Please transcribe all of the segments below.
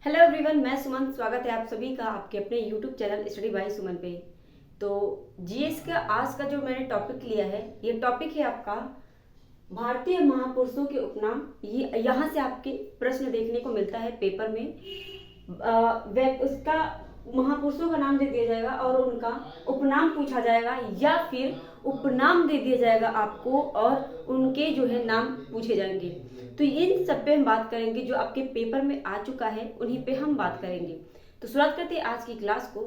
Hello everyone, मैं सुमन। स्वागत है आप सभी का आपके अपने यूट्यूब चैनल स्टडी बाय सुमन पे। तो जीएस का आज का जो मैंने टॉपिक लिया है, ये टॉपिक है आपका भारतीय महापुरुषों के उपनाम। ये यहाँ से आपके प्रश्न देखने को मिलता है पेपर में। उसका महापुरुषों का नाम दे दिया जाएगा और उनका उपनाम पूछा जाएगा, या फिर उपनाम दे दिया जाएगा आपको और उनके जो है नाम पूछे जाएंगे। तो इन सब पे हम बात करेंगे, जो आपके पेपर में आ चुका है उन्हीं पे हम बात करेंगे। तो शुरुआत करते हैं आज की क्लास को।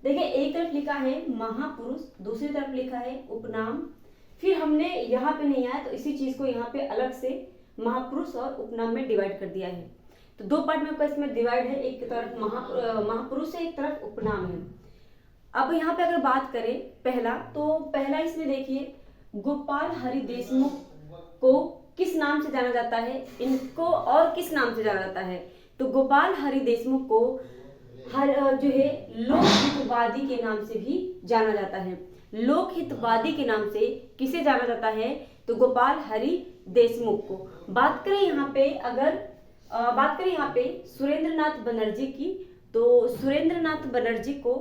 देखिए, एक तरफ लिखा है महापुरुष, दूसरी तरफ लिखा है उपनाम। फिर हमने यहाँ पे नहीं आया तो इसी चीज को यहाँ पे अलग से महापुरुष और उपनाम में डिवाइड कर दिया है। तो दो पार्ट में आपका इसमें डिवाइड है, एक तरफ महापुरुष है, एक तरफ उपनाम है। अब यहाँ पे अगर बात करें पहला इसमें देखिए, गोपाल हरि देशमुख को किस नाम से जाना जाता है, इनको और किस नाम से जाना जाता है। तो गोपाल हरि देशमुख को जो है लोकहितवादी के नाम से भी जाना जाता है। लोकहितवादी के नाम से किसे जाना जाता है, तो गोपाल हरि देशमुख को। बात करें यहाँ पे सुरेंद्रनाथ बनर्जी की, तो सुरेंद्रनाथ बनर्जी को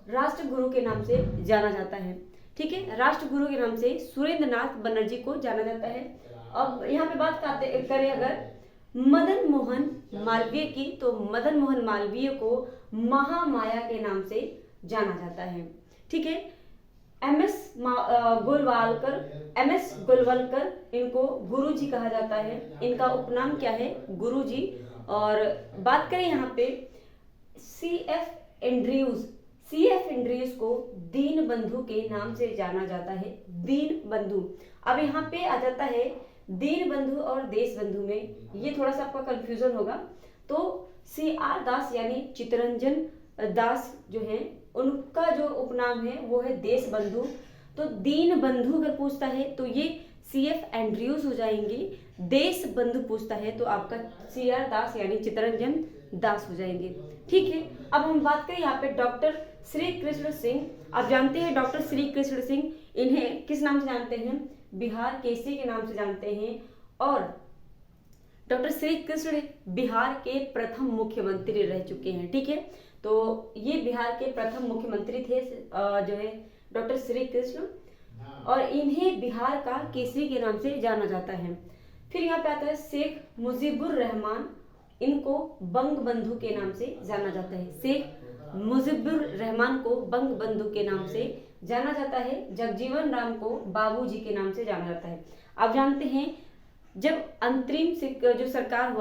राष्ट्रगुरु के नाम से जाना जाता है। ठीक है, राष्ट्रगुरु के नाम से सुरेंद्रनाथ बनर्जी को जाना जाता है। अब यहाँ पे बात करें अगर मदन मोहन मालवीय की, तो मदन मोहन मालवीय को महामाया के नाम से जाना जाता है। ठीक है, एम एस गोलवालकर इनको गुरुजी कहा जाता है। इनका उपनाम क्या है, गुरुजी। और बात करें यहाँ पे सी एफ एंड्रयूज को दीन बंधु के नाम से जाना जाता है। दीन बंधु। अब यहाँ पे आ जाता है दीन बंधु और देश बंधु में, ये थोड़ा सा आपका कंफ्यूजन होगा। तो सी आर दास यानी चित्तरंजन दास जो है, उनका जो उपनाम है वो है देश बंधु। तो दीन बंधु अगर पूछता है तो ये सी एफ एंड्रयूज हो जाएंगे। देश बंधु पूछता है तो आपका सी आर दास यानी चित्तरंजन दास हो जाएंगे। ठीक है, अब हम बात करें यहाँ पे डॉक्टर श्री कृष्ण सिंह। आप जानते हैं डॉक्टर श्री कृष्ण सिंह, इन्हें किस नाम से जानते हैं, बिहार केसरी के नाम से जानते हैं। और डॉक्टर श्री कृष्ण बिहार के प्रथम मुख्यमंत्री रह चुके हैं। ठीक है, तो ये बिहार के प्रथम मुख्यमंत्री थे जो है डॉक्टर श्री कृष्ण, और इन्हें बिहार का केसरी के नाम से जाना जाता है। फिर यहाँ पे आता है शेख मुजीबुर रहमान, इनको बंग बंधु के नाम से जाना जाता है। शेख मुजीबुर रहमान को बंग बंधु के नाम से जाना जाता है। जगजीवन राम को बाबूजी के नाम से जाना जाता है। आप जानते हैं जब अंतरिम जो सरकार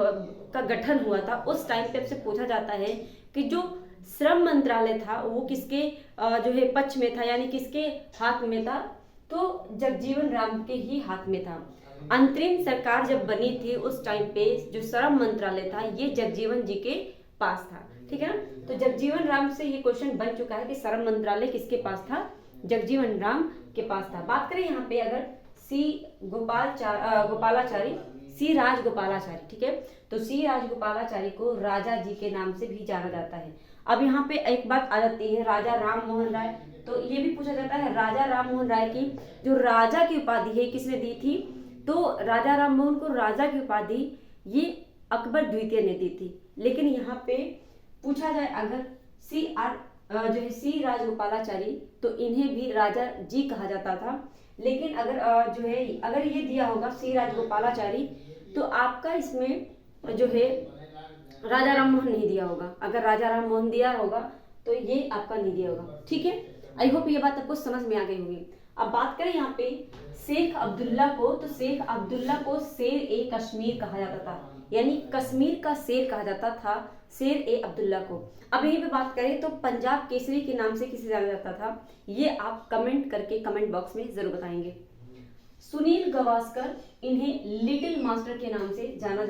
का गठन हुआ था, उस टाइम पे आपसे पूछा जाता है कि जो श्रम मंत्रालय था वो किसके जो है पक्ष में था, यानी किसके हाथ में था, तो जगजीवन राम के ही हाथ में था। अंतरिम सरकार जब बनी थी उस टाइम पे जो श्रम मंत्रालय था ये जगजीवन जी के पास था। ठीक है ना, तो जगजीवन राम से ये क्वेश्चन बन चुका है कि श्रम मंत्रालय किसके पास था, जगजीवन राम के पास था। बात करें यहाँ पे अगर सी राजगोपालाचारी, ठीक है, तो सी राजगोपालाचारी को राजा जी के नाम से भी जाना जाता है। अब यहाँ पे एक बात आ जाती है राजा राम मोहन राय, तो ये भी पूछा जाता है राजा राम मोहन राय की जो राजा की उपाधि है किसने दी थी, तो राजा राम मोहन को राजा की उपाधि ये अकबर द्वितीय ने दी थी। लेकिन यहाँ पे पूछा जाए अगर जो है सी राजगोपालाचारी, तो इन्हें भी राजा जी कहा जाता था। लेकिन अगर ये दिया होगा सी राजगोपालाचारी, तो आपका इसमें जो है राजा राम मोहन नहीं दिया होगा। अगर राजा राम मोहन दिया होगा तो ये आपका नहीं दिया होगा। ठीक है, आई होप ये बात आपको समझ में आ गई होगी। अब बात करें यहाँ पे शेख अब्दुल्ला को, तो शेख अब्दुल्ला को शेर ए कश्मीर कहा जाता था, यानी कश्मीर का शेर कहा जाता था शेर ए अब्दुल्ला को। अब यहीं पे बात करें तो पंजाब केसरी के नाम से किसे जाना जाता था, ये आप कमेंट करके कमेंट बॉक्स में जरूर बताएंगे। सुनील गावस्कर, इन्हें लिटिल मास्टर के नाम से जाना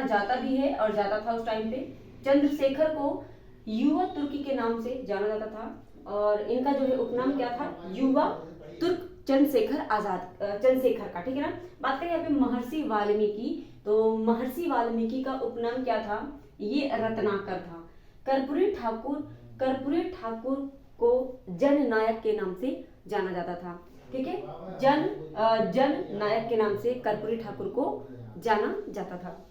जाता भी है और जाता था उस टाइम पे। चंद्रशेखर को युवा तुर्की के नाम से जाना जाता था, और इनका जो है उपनाम क्या था, युवा तुर्क चंद्रशेखर का। ठीक है ना, बात करें यहाँ पे महर्षि वाल्मीकि, तो महर्षि वाल्मीकि का उपनाम क्या था, ये रत्नाकर था। कर्पूरी ठाकुर को जननायक के नाम से जाना जाता था। ठीक है, जन नायक के नाम से कर्पूरी ठाकुर को जाना जाता था।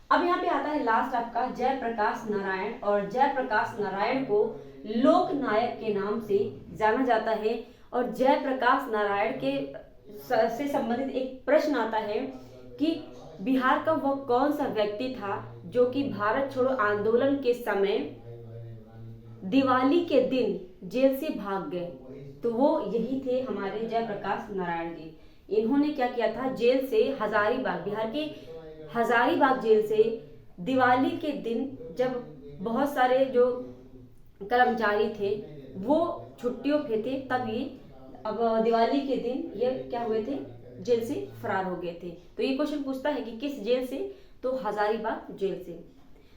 अब यहाँ पे आता है लास्ट आपका जयप्रकाश नारायण, और जयप्रकाश नारायण को लोक नायक के नाम से जाना जाता है। और जयप्रकाश नारायण के से संबंधित एक प्रश्न आता है कि बिहार का वह कौन सा व्यक्ति था जो कि भारत छोड़ो आंदोलन के समय दिवाली के दिन जेल से भाग गए। तो वो यही थे हमारे जयप्रकाश नारायण जी। इन्होंने क्या किया था, जेल से हजारीबाग, बिहार के हजारीबाग जेल से दिवाली के दिन, जब बहुत सारे जो कर्मचारी थे वो छुट्टियों पे थे, तब ये अब दिवाली के दिन ये क्या हुए थे, जेल से फरार हो गए थे। तो ये क्वेश्चन पूछता है कि किस जेल से, तो हजारीबाग जेल से।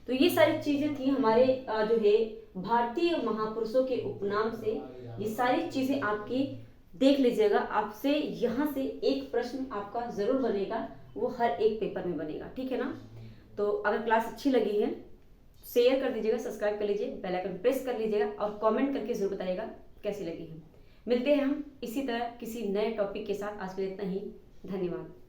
तो ये सारी चीजें थी हमारे जो है भारतीय महापुरुषों के उपनाम से। ये सारी चीजें आपकी देख लीजिएगा, आपसे यहाँ से एक प्रश्न आपका जरूर बनेगा, वो हर एक पेपर में बनेगा, ठीक है ना। तो अगर क्लास अच्छी लगी है शेयर कर दीजिएगा, सब्सक्राइब कर लीजिए, बेल आइकन प्रेस कर लीजिएगा और कमेंट करके जरूर बताइएगा कैसी लगी है। मिलते हैं हम इसी तरह किसी नए टॉपिक के साथ। आज के लिए इतना ही, धन्यवाद।